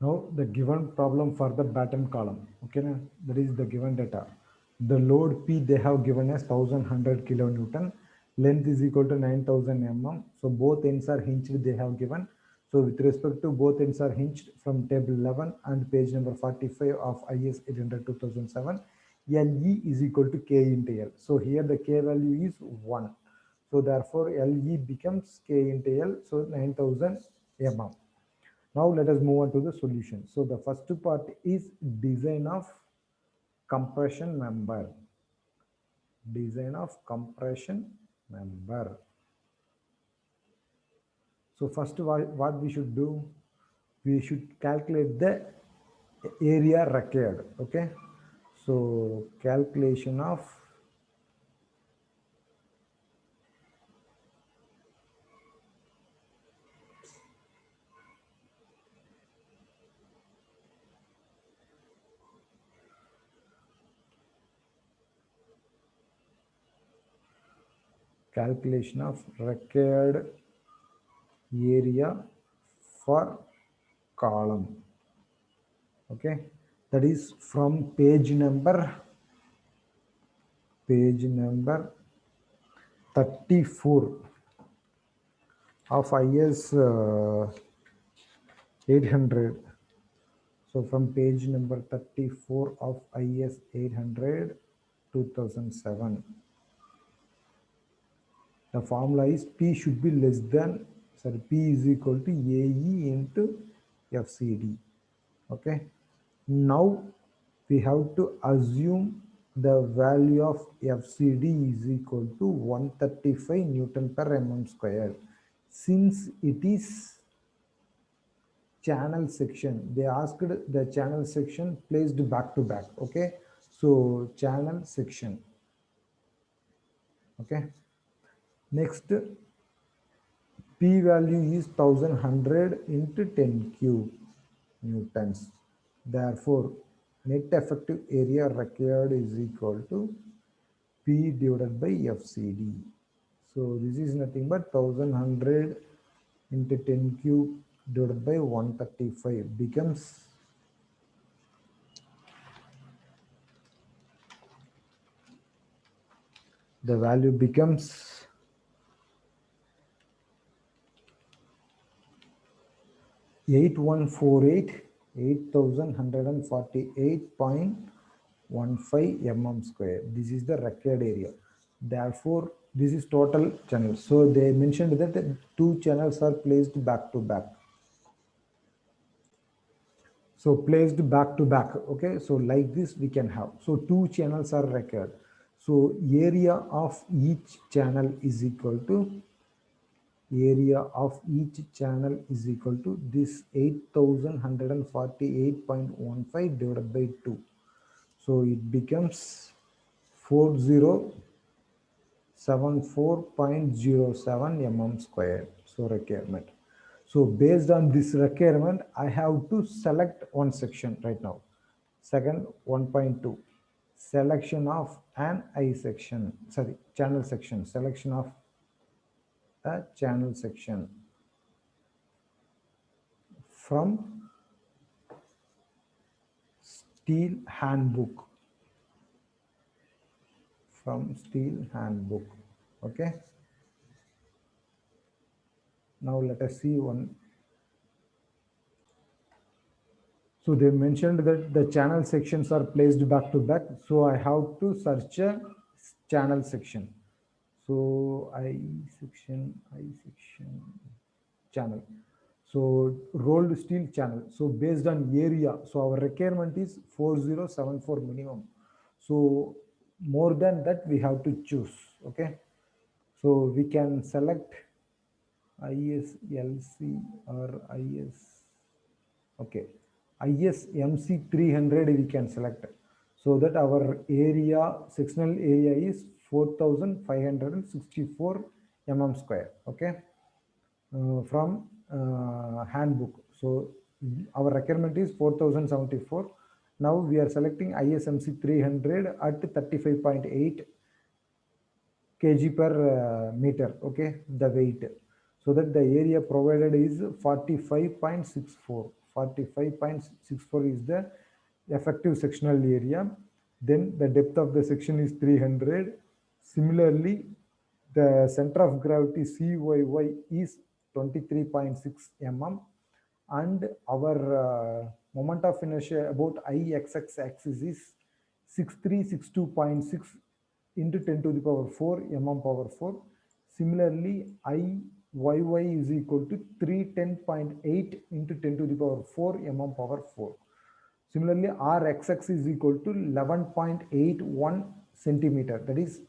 Now the given problem for the bottom column, okay, that is the given data. The load P they have given as 1100 kilonewton, length is equal to 9000 mm. So both ends are hinged they have given. So with respect to both ends are hinged from table 11 and page number 45 of IS 800 2007, LE is equal to K into L. So here the K value is 1. So therefore LE becomes K into L, so 9000 mm. Now let us move on to the solution. So the first part is design of compression member. Design of compression member. So first what we should do, we should calculate the area required. Okay. So calculation of required area for column. Okay, that is from page number 34 of IS 800. So from page number 34 of IS 800 2007, the formula is P should be less than, sorry, P is equal to AE into FCD. Okay. Now we have to assume the value of FCD is equal to 135 Newton per mm square. Since it is channel section, they asked the channel section placed back to back. Okay, so channel section. Okay, next P value is 1100 into 10 cube newtons. Therefore, net effective area required is equal to P divided by FCD. So this is nothing but 1100 into 10 cube divided by 135 becomes, the value becomes 8148,8148.15 mm square. This is the required area. Therefore, this is total channels. So they mentioned that the two channels are placed back to back. So placed back to back. Okay, so like this we can have. So two channels are required. So area of each channel is equal to, area of each channel is equal to this 8148.15 divided by 2. So it becomes 4074.07 mm square. So requirement. So based on this requirement, I have to select one section right now. Second 1.2, selection of an I section, sorry, channel section, selection of a channel section from Steel handbook, from Steel handbook. Okay, now let us see one. So they mentioned that the channel sections are placed back to back, so I have to search a channel section. So I section channel, so rolled steel channel. So based on area, so our requirement is 4074 minimum, so more than that we have to choose. Okay, so we can select ISLC or IS, okay, ISMC 300 we can select, so that our area, sectional area is 4564 mm square. Okay, from handbook. So our requirement is 4074. Now we are selecting ISMC 300 at 35.8 kg per meter. Okay, the weight, so that the area provided is 45.64, 45.64 is the effective sectional area. Then the depth of the section is 300. Similarly, the center of gravity CYY is 23.6 mm, and our moment of inertia about IXX axis is 6362.6 into 10 to the power 4 mm power 4. Similarly, IYY is equal to 310.8 into 10 to the power 4 mm power 4. Similarly, Rxx is equal to 11.81 centimeter, that is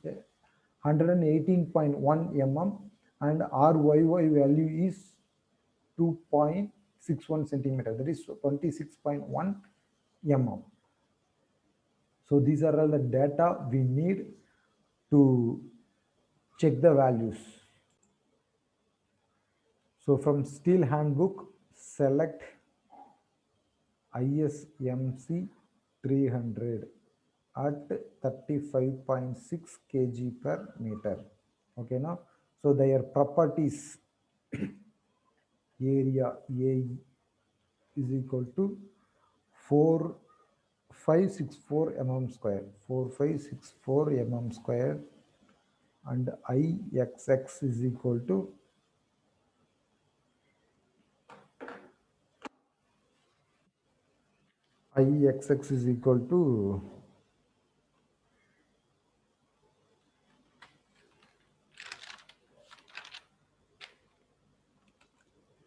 118.1 mm, and Ryy value is 2.61 centimeter, that is 26.1 mm. So these are all the data we need to check the values. So from steel handbook, select ISMC 300 at 35.6 kg per meter. Okay, now, so their properties, area A is equal to 4564 mm square, 4564 mm square, and IXX is equal to IXX is equal to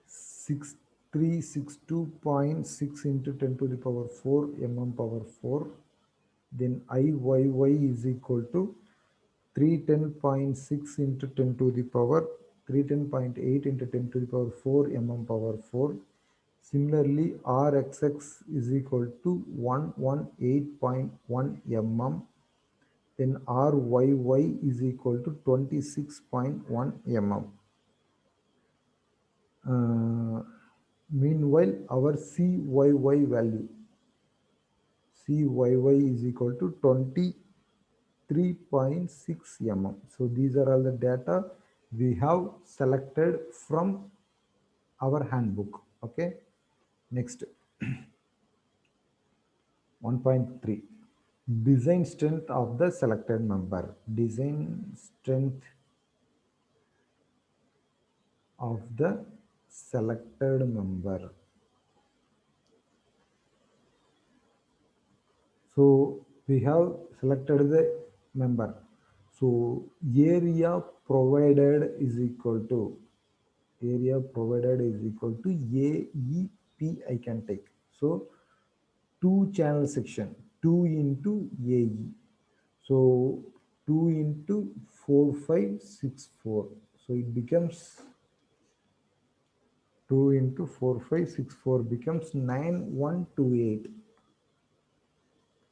6362.6 into 10 to the power 4 mm power 4. Then IYY is equal to 310.6 into 10 to the power 310.8 into 10 to the power 4 mm power 4. Similarly, RXX is equal to 118.1 mm. Then RYY is equal to 26.1 mm. Meanwhile, our CYY value, CYY is equal to 23.6 mm. So these are all the data we have selected from our handbook. Okay. Next, 1.3, design strength of the selected member. Design strength of the selected member. So we have selected the member. So area provided is equal to AEP, I can take. So two channel section, 2 into AE. So 2 into 4564. So it becomes 2 into 4564 becomes 9128.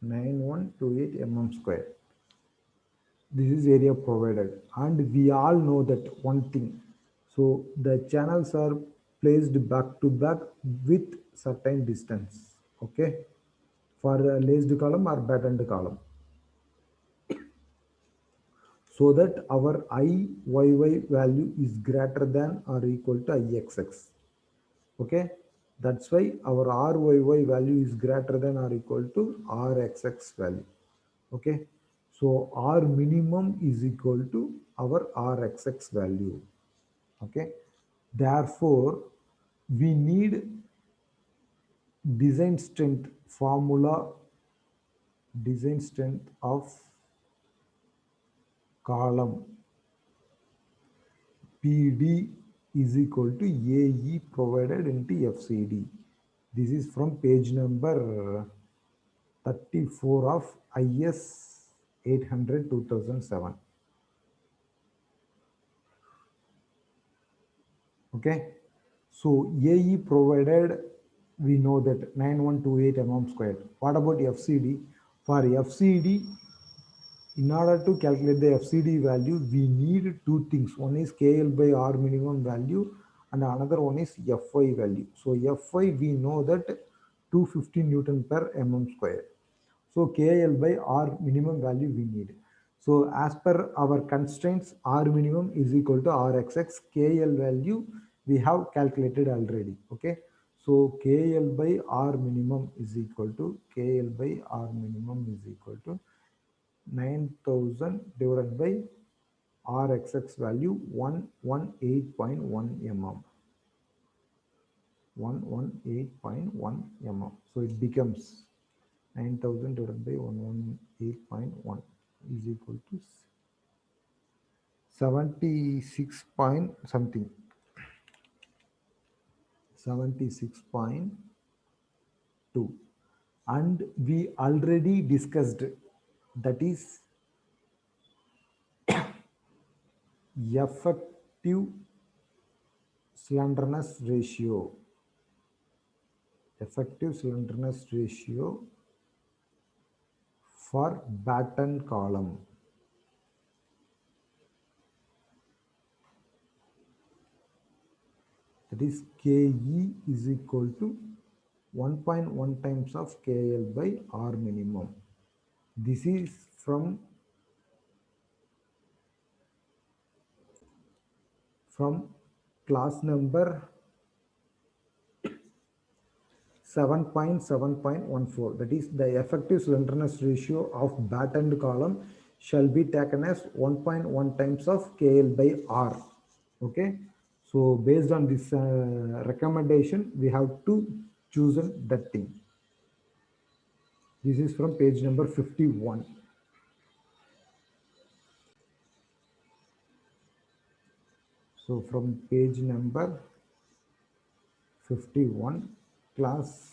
9128 mm square. This is area provided, and we all know that one thing. So the channels are placed back to back with certain distance. Okay, for a laced column or battened column, so that our IYY value is greater than or equal to IXX. Okay, that's why our RYY value is greater than or equal to RXX value. Okay, so R minimum is equal to our RXX value. Okay, therefore we need design strength formula, design strength of column PD is equal to AE provided into FCD. This is from page number 34 of IS 800 2007. Okay, so AE provided, we know that 9128 mm squared. What about FCD? For FCD, in order to calculate the FCD value, we need two things. One is KL by R minimum value, and another one is Fy value. So Fy, we know that 250 Newton per mm square. So KL by R minimum value we need. So as per our constraints, R minimum is equal to RXX. KL value we have calculated already. Okay. So KL by R minimum is equal to KL by R minimum is equal to 9000 divided by RXX value 118.1 mm. 118.1 mm. So it becomes 9000 divided by 118.1 is equal to 76 point something, 76.2, and we already discussed, that is effective slenderness ratio, effective slenderness ratio for batten column. That is KE is equal to 1.1 times of KL by R minimum. This is from class number 7.7.14. That is, the effective slenderness ratio of battened column shall be taken as 1.1 times of KL by R. Okay. So based on this recommendation, we have to choose that thing. This is from page number 51. So from page number 51, class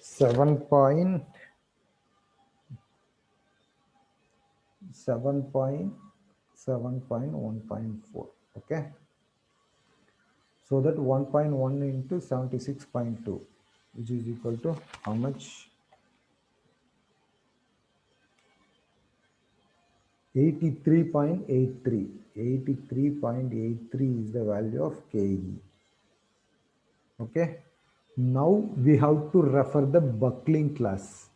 7.7.1.4. Okay. So that 1.1 into 76.2, which is equal to how much? 83.83. 83.83 is the value of KE. Okay. Now we have to refer the buckling class.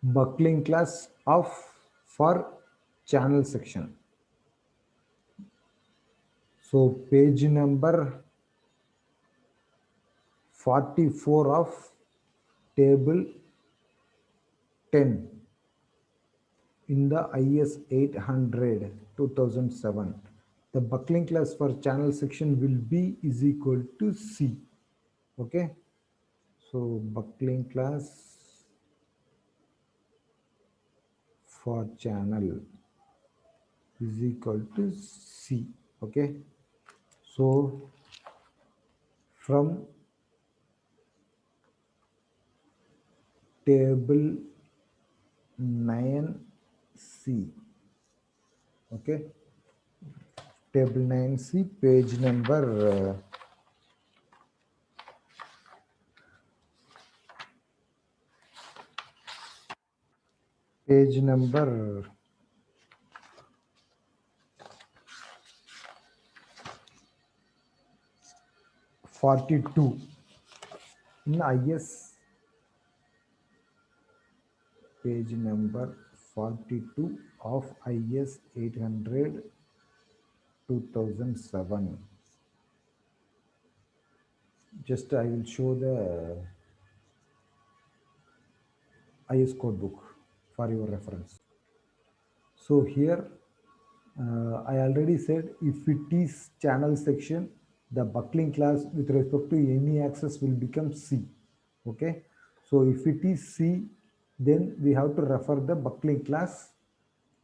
Buckling class of for channel section. So page number 44 of table 10 in the IS 800 2007. The buckling class for channel section will be is equal to C. Okay. So buckling class for channel is equal to C. Okay. So from table 9C. Okay. Table 9C, page number page number 42 in IS, page number 42 of IS 800 2007. Just I will show the IS code book for your reference. So here I already said, if it is channel section, the buckling class with respect to any axis will become C. Okay. So if it is C, then we have to refer the buckling class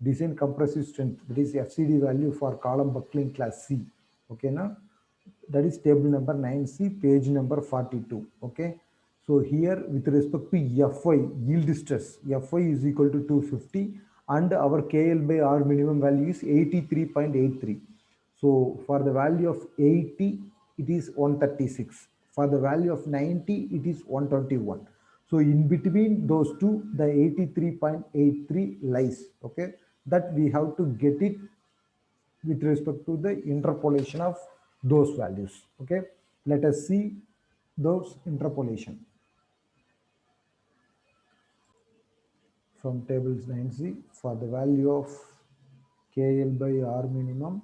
design compressive strength, that is FCD value for column buckling class C. Okay. Now that is table number 9C, page number 42. Okay. So here with respect to Fy, yield stress, Fy is equal to 250 and our KL by R minimum value is 83.83. So for the value of 80, it is 136. For the value of 90, it is 121. So in between those two, the 83.83 lies. Okay. That we have to get it with respect to the interpolation of those values. Okay. Let us see those interpolation. From tables 9C, for the value of KL by R minimum,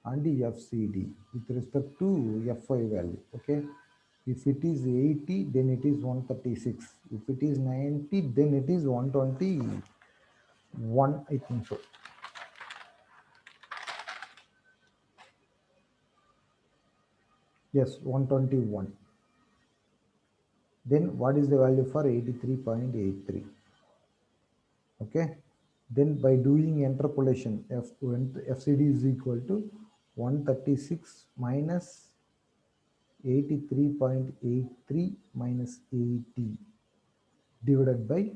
and the FCD with respect to FI value. Okay, if it is 80, then it is 136. If it is 90, then it is 121. I think so. Yes, 121. Then what is the value for 83.83? Okay, then by doing interpolation, FCD is equal to 136 minus 83.83 minus 80 divided by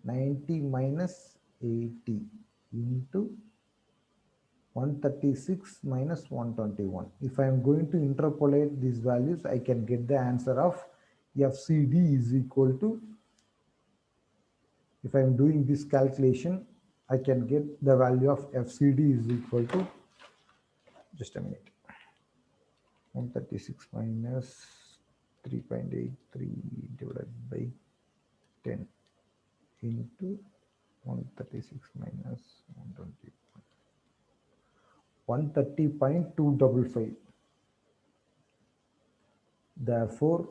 90 minus 80 into 136 minus 121. If I am going to interpolate these values, I can get the answer of FCD is equal to, if I am doing this calculation, I can get the value of FCD is equal to, just a minute, 136 minus 3.83 divided by 10 into 136 minus 120. 130.255. Therefore,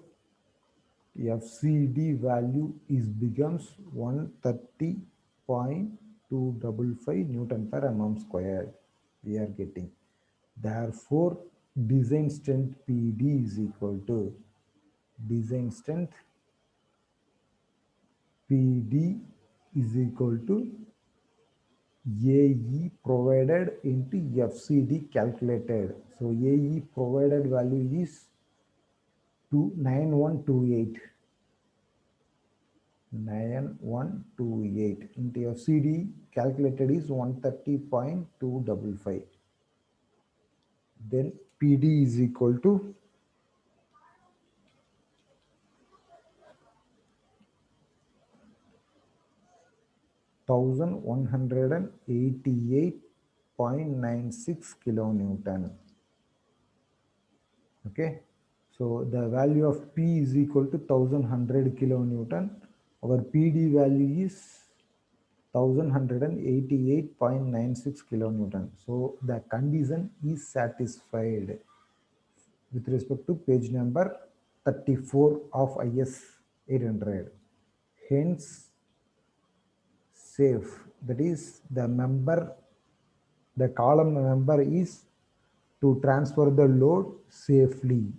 FCD value is becomes 130.255 Newton per mm squared. We are getting. Therefore, design strength PD is equal to design strength PD is equal to AE provided into FCD calculated. So AE provided value is 9128. 9128 into FCD calculated is 130.255. Then PD is equal to 1188.96 kilonewton. Okay, so the value of P is equal to 1100 kilonewton. Our PD value is 1188.96 kilonewton. So the condition is satisfied with respect to page number 34 of IS 800. Hence, safe, that is the column number is to transfer the load safely.